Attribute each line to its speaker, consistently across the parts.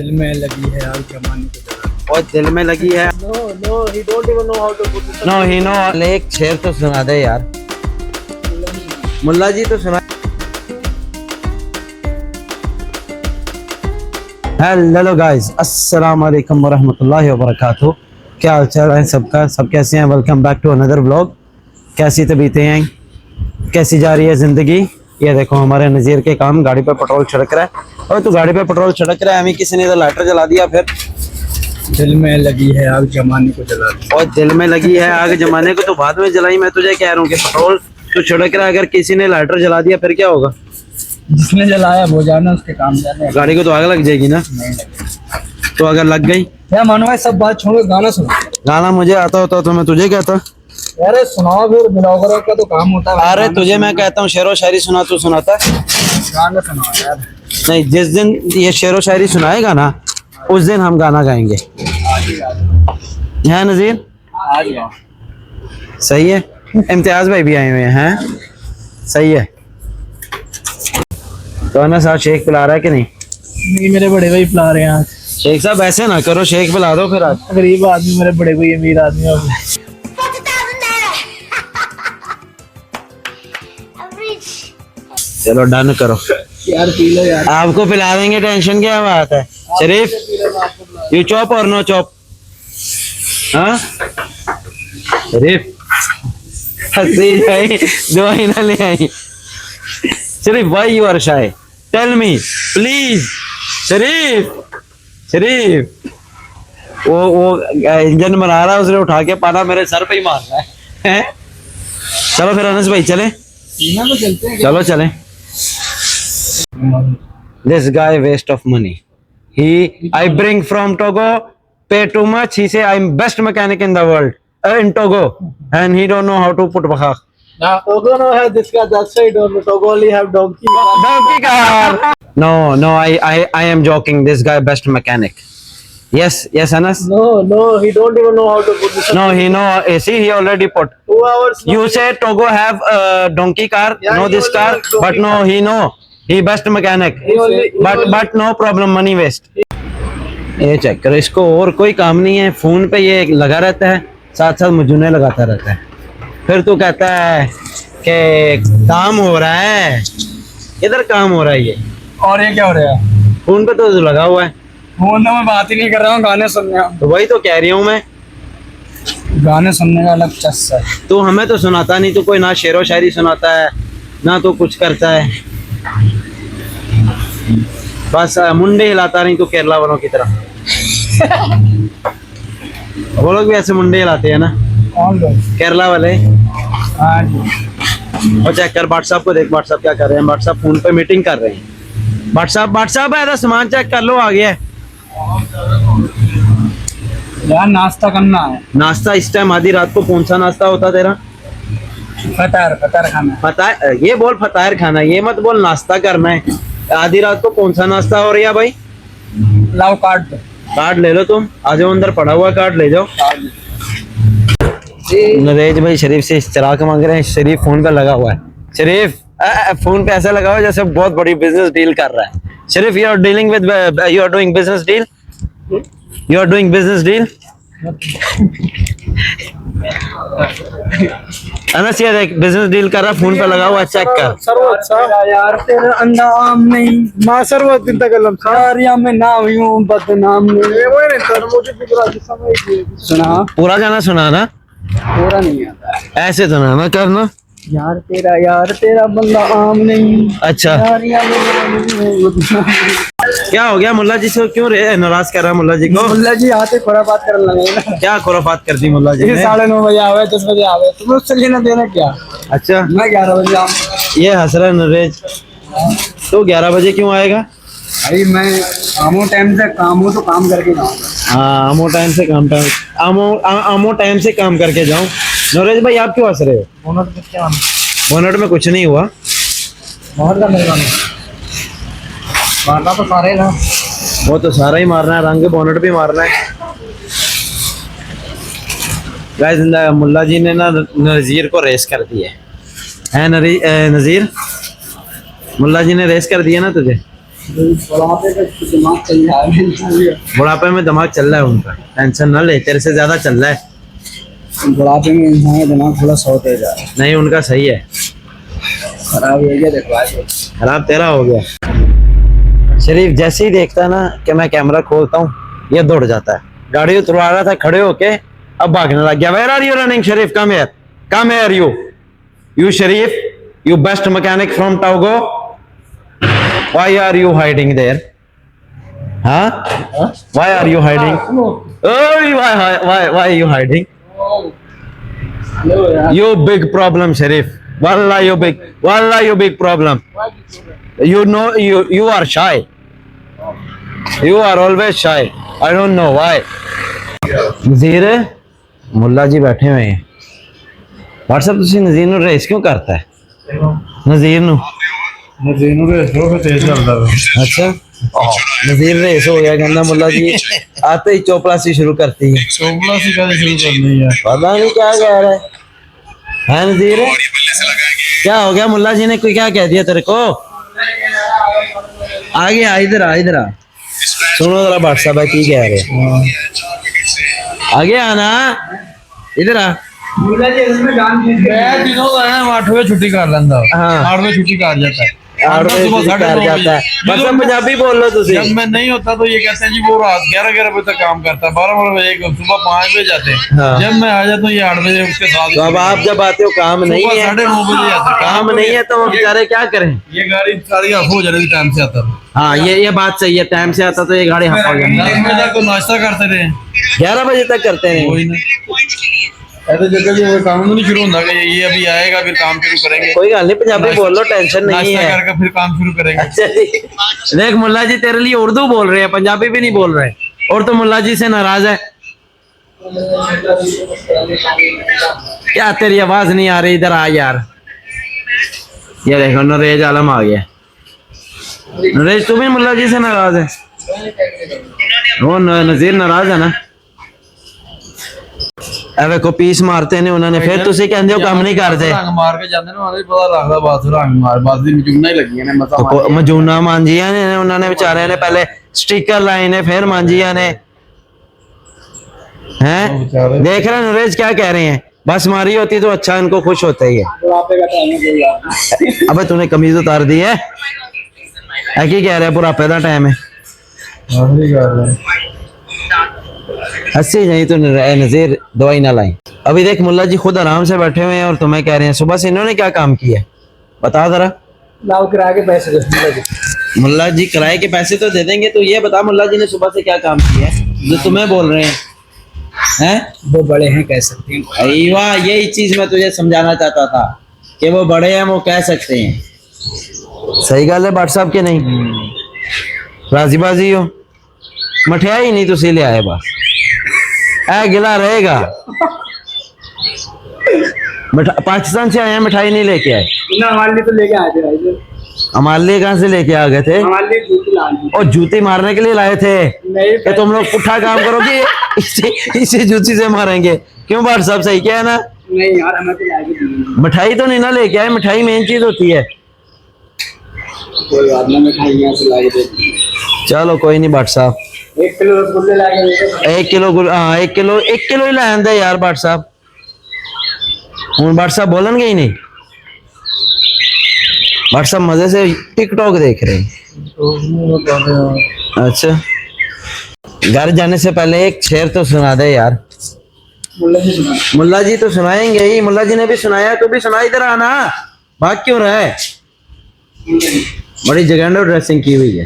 Speaker 1: दिल में लगी है आग जमाने को जला।
Speaker 2: और दिल में लगी है।
Speaker 1: No, he don't even know how to put it.
Speaker 2: No ही नो। एक शेर तो सुना दे यार। मुल्ला जी तो सुना। हेलो गाइस, अस्सलाम वालेकुम वरहमतुल्लाहि वबरकातुहू। क्या हाल चाल है सबका? सब कैसे हैं? Welcome back to another vlog. कैसी तबीयतें हैं? कैसी जा रही है ज़िंदगी? ये देखो हमारे नज़ीर के काम, गाड़ी पे पेट्रोल छिड़क रहा है। और तो गाड़ी पे पेट्रोल छिड़क रहा है, हमें किसी ने तो लाइटर जला दिया। फिर
Speaker 1: दिल में लगी है आग जमाने को जला।
Speaker 2: और दिल में लगी है आग जमाने को तो बाद में जलाई। मैं तुझे कह रहा हूँ कि पेट्रोल तो छिड़क रहा है, अगर किसी ने लाइटर जला दिया फिर क्या होगा?
Speaker 1: जिसने जलाया वो जाना, उसके काम जाने।
Speaker 2: गाड़ी को तो आग लग जाएगी ना।
Speaker 1: नहीं लगे।
Speaker 2: तो अगर लग गई,
Speaker 1: क्या मानो भाई, सब बात छोड़ो, गाना सुनो।
Speaker 2: गाना मुझे आता होता तो मैं तुझे कहता।
Speaker 1: अरे सुनाओ, फिर ब्लॉगर का तो काम होता है।
Speaker 2: अरे तुझे मैं कहता हूँ शेरो शायरी सुना, तू सुनाता है?
Speaker 1: गाना सुनाओ यार।
Speaker 2: नहीं, जिस दिन ये शेरो शायरी सुनाएगा ना उस दिन हम गाना गाएंगे। है नज़ीर? सही है। इम्तियाज भाई भी आए हुए हैं। सही है। तो ना साथ शेख पिला रहा है कि नहीं?
Speaker 1: नहीं, मेरे बड़े भाई पिला रहे हैं आज।
Speaker 2: शेख साहब ऐसे ना करो, शेख पिला दो फिर आज।
Speaker 1: गरीब आदमी मेरे बड़े भाई, अमीर आदमी हो।
Speaker 2: चलो डन करो
Speaker 1: यार पी लो यार।
Speaker 2: आपको पिला देंगे, टेंशन क्या बात है। शरीफ, यू चॉप और नो चॉप? हाँ शरीफ, हंसी जाए दवाई ना ले आई। Sharif, why you are shy? Tell me please. Sharif, Sharif, वो इंजन बना रहा है, उसने उठा के पाना मेरे सर पे ही मार रहा है। चलो फिर अनस भाई चले।
Speaker 1: तो चलते हैं।
Speaker 2: चलो चले। This guy waste of money. I bring from Togo, pay too much. He say I'm best mechanic in the world, in Togo, and he don't know how to put bakha.
Speaker 1: Togo no hai this guy, that's why Togo only have donkey.
Speaker 2: Donkey car. No, I am joking. This guy best mechanic. Yes, Anas.
Speaker 1: No, he don't even know how to put this.
Speaker 2: No, he know. See, he already put.
Speaker 1: 2 hours.
Speaker 2: You say Togo have donkey car,
Speaker 1: Yeah,
Speaker 2: no
Speaker 1: he
Speaker 2: this
Speaker 1: only
Speaker 2: car,
Speaker 1: has donkey
Speaker 2: but no,
Speaker 1: car.
Speaker 2: he know. He best mechanic. But no problem, money waste. ये check करो, इसको और कोई काम नहीं है, phone पे ये लगा रहता है, साथ साथ मुझे लगाता रहता है। फिर तू कहता है कि काम हो रहा है। इधर काम हो रहा है ये,
Speaker 1: और ये क्या हो रहा है?
Speaker 2: फोन पे तो लगा हुआ है।
Speaker 1: फोन तो मैं बात ही नहीं कर रहा हूँ, गाने सुन रहा हूँ।
Speaker 2: तो वही तो कह रही हूँ मैं,
Speaker 1: गाने सुनने का अलग चस्सा है।
Speaker 2: तू हमें तो सुनाता नहीं, तू कोई ना शेरो शायरी सुनाता है ना तो कुछ करता है, बस मुंडे हिलाता नहीं। तो केरला वालों की तरह वो लोग भी ऐसे मुंडे हिलाते हैं ना,
Speaker 1: कौन लोग?
Speaker 2: केरला वाले।
Speaker 1: हाँ जी।
Speaker 2: और चेक कर व्हाट्सएप को, देख व्हाट्सएप क्या कर रहे हैं। व्हाट्सएप फोन पे मीटिंग कर रहे हैं। व्हाट्सएप है, सामान चेक कर लो, आ गया है।
Speaker 1: यार नाश्ता करना है।
Speaker 2: नाश्ता इस टाइम आधी रात को कौन सा नाश्ता होता तेरा?
Speaker 1: फतार खाना है।
Speaker 2: फतार, ये बोल फतार खाना, ये मत बोल नाश्ता करना है। आधी रात को कौन सा नाश्ता हो रही है भाई?
Speaker 1: लाओ कार्ड दो।
Speaker 2: कार्ड ले लो, तुम आ जाओ अंदर, पड़ा हुआ कार्ड ले जाओ। नरेज भाई शरीफ से चिराग मांग रहे हैं। शरीफ फोन पे लगा हुआ है। शरीफ फोन पे ऐसा लगा हुआ है जैसे बहुत बड़ी बिजनेस डील कर रहा है। Sharif, you are dealing with, you are doing business deal, you are doing business deal. Anas ये देख, बिजनेस डील कर रहा, फोन पे लगा हुआ, चेक कर।
Speaker 1: सरवत सा यार, तेरा अंदाम नहीं मां सरवत दिन तक लम सारिया में ना हूं बदनाम नहीं। वो नहीं सर, मुझे पूरा समझ सुना।
Speaker 2: पूरा गाना सुना ना?
Speaker 1: पूरा नहीं आता।
Speaker 2: ऐसे तो ना करना।
Speaker 1: यार तेरा बंदा आम नहीं।
Speaker 2: अच्छा,
Speaker 1: सारिया में बदनाम।
Speaker 2: क्या हो गया मुल्ला जी से? क्यों नाराज कर रहा है मुल्ला जी को?
Speaker 1: मुल्ला जी आते खुराफात करने लगे ना।
Speaker 2: क्या खुराफात कर दी मुल्ला जी ने?
Speaker 1: 9:30 बजे आवे, 10 बजे आवे, तुम्हें उससे लेना देना क्या?
Speaker 2: अच्छा,
Speaker 1: मैं 11 बजे आऊँ।
Speaker 2: ये हंस रहा है नरेज। तो 11 बजे क्यों आएगा?
Speaker 1: भाई मैं आमो टाइम से काम हो तो काम करके जाऊँगा।
Speaker 2: हाँ, आमो टाइम से काम करके जाऊँ। नरेज भाई आप क्यों हंस रहे हो? बोनट में कुछ नहीं हुआ।
Speaker 1: बहुत का मेहरबानी। मारना तो सारे ना।
Speaker 2: वो तो सारा ही मारना है, रंग बोनट भी मारना है। गाइस, मुल्ला जी ने ना नज़ीर को रेस कर दिया है। नज़ीर, मुल्ला जी ने रेस कर दिया ना तुझे।
Speaker 1: बुढ़ापे का दिमाग चल रहा है।
Speaker 2: बुढ़ापे में दिमाग चल रहा है उनका, टेंशन ना ले, तेरे से ज्यादा चल रहा है।
Speaker 1: बुढ़ापे में इंसान का दिमाग थोड़ा सौ तेज है।
Speaker 2: नहीं, उनका सही है।
Speaker 1: खराब हो गया, देखो आज
Speaker 2: खराब तेरा हो गया। शरीफ जैसे ही देखता है ना कि मैं कैमरा खोलता हूँ, ये दौड़ जाता है। गाड़ी उतरवा रहा था खड़े होके, अब भागने लग गया। Where are you running Sharif? Come here, come here you Sharif, you best mechanic from Togo, why are you hiding there? हाँ, why are you hiding? Oh, why you hiding? You big problem, Sharif. Wallah, you big problem. You know, you are shy. You are always shy. I don't know why. नज़ीर, मुल्ला जी बैठे हुए हैं। WhatsApp तुसी नज़ीर नु race क्यों करता है? नज़ीर नु
Speaker 1: तेज चलता है।
Speaker 2: अच्छा, नज़ीर रेस हो गया, कहना मुल्ला जी आते ही चौपलासी शुरू करती है।
Speaker 1: चौपलासी का शुरू करनी है,
Speaker 2: पता नहीं क्या कह रहा है नज़ीर? क्या हो गया? मुल्ला जी ने कोई क्या कह दिया तेरे को? आगे आ, इधर आ, सुनो जरा व्हाट्सएप है की कह रहे। आगे आना, इधर आ।
Speaker 1: मैं दिनों का है 8 बजे छुट्टी कर लेंदा।
Speaker 2: हाँ।
Speaker 1: 8 बजे छुट्टी कर जाता है।
Speaker 2: सुबह जाता है, मतलब पंजाबी बोल लो तुसी।
Speaker 1: जब मैं नहीं होता तो ये कहते हैं जी वो रात 11 बजे तक काम करता है, 12 बजे सुबह 5 बजे जाते हैं।
Speaker 2: हाँ।
Speaker 1: जब मैं आ जाता हूँ ये 8 बजे उसके साथ।
Speaker 2: तो अब आप जब आते हो काम नहीं है,
Speaker 1: 9:30 बजे आता है।
Speaker 2: काम नहीं है तो वो बेचारे क्या करें?
Speaker 1: ये गाड़ी सारी हाफ हो जाती टाइम से आता है।
Speaker 2: हाँ, ये बात सही है, टाइम से आता तो ये गाड़ी हफ्ता हो
Speaker 1: 10
Speaker 2: जाती।
Speaker 1: बजे तक तो नाश्ता करते रहे,
Speaker 2: 11 बजे तक करते हैं।
Speaker 1: वही ना ऐसे जगह भी वो काम नहीं शुरू होता कि ये अभी आएगा फिर काम शुरू करेंगे।
Speaker 2: कोई गल नहीं, पंजाबी बोल लो, टेंशन नहीं
Speaker 1: नाश्ता
Speaker 2: है।
Speaker 1: करके फिर काम शुरू करेंगे।
Speaker 2: अच्छा जी, देख मुल्ला जी तेरे लिए उर्दू बोल रहे हैं, पंजाबी भी नहीं बोल रहे, और तो मुल्ला जी से नाराज है। क्या तेरी आवाज नहीं आ रही? इधर आ यार। ये देखो नरेज आलम आ गया। नरेज तू भी मुल्ला जी से नाराज है? वो नजीर नाराज है ना? एवे को पीस मारते ने उन्होंने, फिर तुसी कहंदे हो काम नहीं करते।
Speaker 1: रंग मार के जांदे ने, उन्हें पता लगदा बस रंग मार, बस दी मजूना ही लगी ने मसा मार।
Speaker 2: मजूना मांजिया ने उन्होंने बेचारे ने पहले स्टिकर लाए ने, फिर मांजिया ने हैं। देख रहे नरेज क्या कह रहे हैं? बस मारी होती तो अच्छा, इनको खुश होता ही है। अबे तूने कमीज उतार दी है? की कह रहे हैं बुढ़ापे का टाइम है? हंसी नहीं तो नज़ीर दवाई ना लाई। अभी देख मुल्ला जी खुद आराम से बैठे हुए हैं और तुम्हें कह रहे हैं सुबह से इन्होंने क्या काम किया? बता जरा।
Speaker 1: लाओ किराए के पैसे दे।
Speaker 2: मुल्ला जी किराए के पैसे तो दे देंगे, तो ये बता मुल्ला जी ने सुबह से क्या काम किया है जो तुम्हें बोल रहे हैं?
Speaker 1: वो बड़े हैं कह सकते हैं।
Speaker 2: अईवा, यही चीज मैं तुझे समझाना चाहता था कि वो बड़े हैं, वो कह सकते हैं। सही गल है व्हाट्सएप के नहीं? राजीबाजी हो, मठियाई नहीं तुसी ले आए, बस ऐ गिला रहेगा। पाकिस्तान से आए हैं, मिठाई नहीं लेके आए
Speaker 1: ना? हमारे लिए तो लेके आए थे।
Speaker 2: हमारे लिए कहाँ से लेके आ गए थे?
Speaker 1: हमारे लिए जूती लानी।
Speaker 2: और जूती मारने के लिए लाए थे
Speaker 1: नहीं
Speaker 2: कि तुम लोग पुट्ठा काम करोगे इसी जूती से मारेंगे। क्यों व्हाट्सएप सही क्या है ना?
Speaker 1: नहीं यार, हमें तो लाके दी।
Speaker 2: मिठाई तो नहीं ना लेके आए, मिठाई मेन चीज होती है।
Speaker 1: कोई बात नहीं, मिठाई यहाँ से लाके देती।
Speaker 2: चलो कोई नहीं व्हाट्सएप।
Speaker 1: 1 किलो रसगुल्ले लाके दे।
Speaker 2: 1 किलो हाँ 1 किलो ही लाए दे यार व्हाट्सएप। हूँ व्हाट्सएप बोलनगे ही नहीं। व्हाट्सएप मजे से टिकटॉक देख रहे हैं। अच्छा, घर जाने से पहले एक शेर तो सुना दे यार। मुल्ला जी तो सुनाएंगे ही, मुल्ला जी ने भी सुनाया, तू भी सुना। इधर आना, भाग क्यों रहा है? बड़ी जगह ड्रेसिंग की हुई है।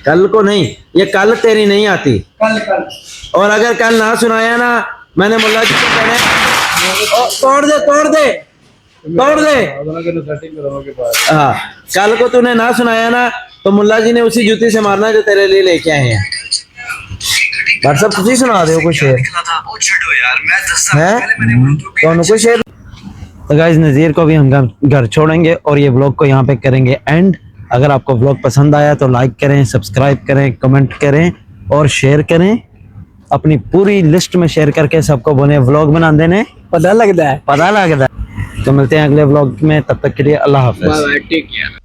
Speaker 2: कल को नहीं, ये कल तेरी नहीं आती।
Speaker 1: कल
Speaker 2: और अगर कल ना सुनाया ना, मैंने मुल्ला जी को कहना तोड़ दे। हाँ, कल को तूने ना सुनाया ना तो मुल्ला जी ने उसी जूती से मारना जो तेरे लिए लेके आए हैं। व्हाट्सएप तुझे सुना दो कुछ शेर है, कौन कोई शेर। तो गाइस नज़ीर को भी हम घर छोड़ेंगे और ये व्लॉग को यहाँ पे करेंगे एंड। अगर आपको व्लॉग पसंद आया तो लाइक करें, सब्सक्राइब करें, कमेंट करें और शेयर करें। अपनी पूरी लिस्ट में शेयर करके सबको बोले व्लॉग बना देने, पता लगता है। तो मिलते हैं अगले व्लॉग में, तब तक के लिए अल्लाह हाफ़िज़।
Speaker 1: Take care.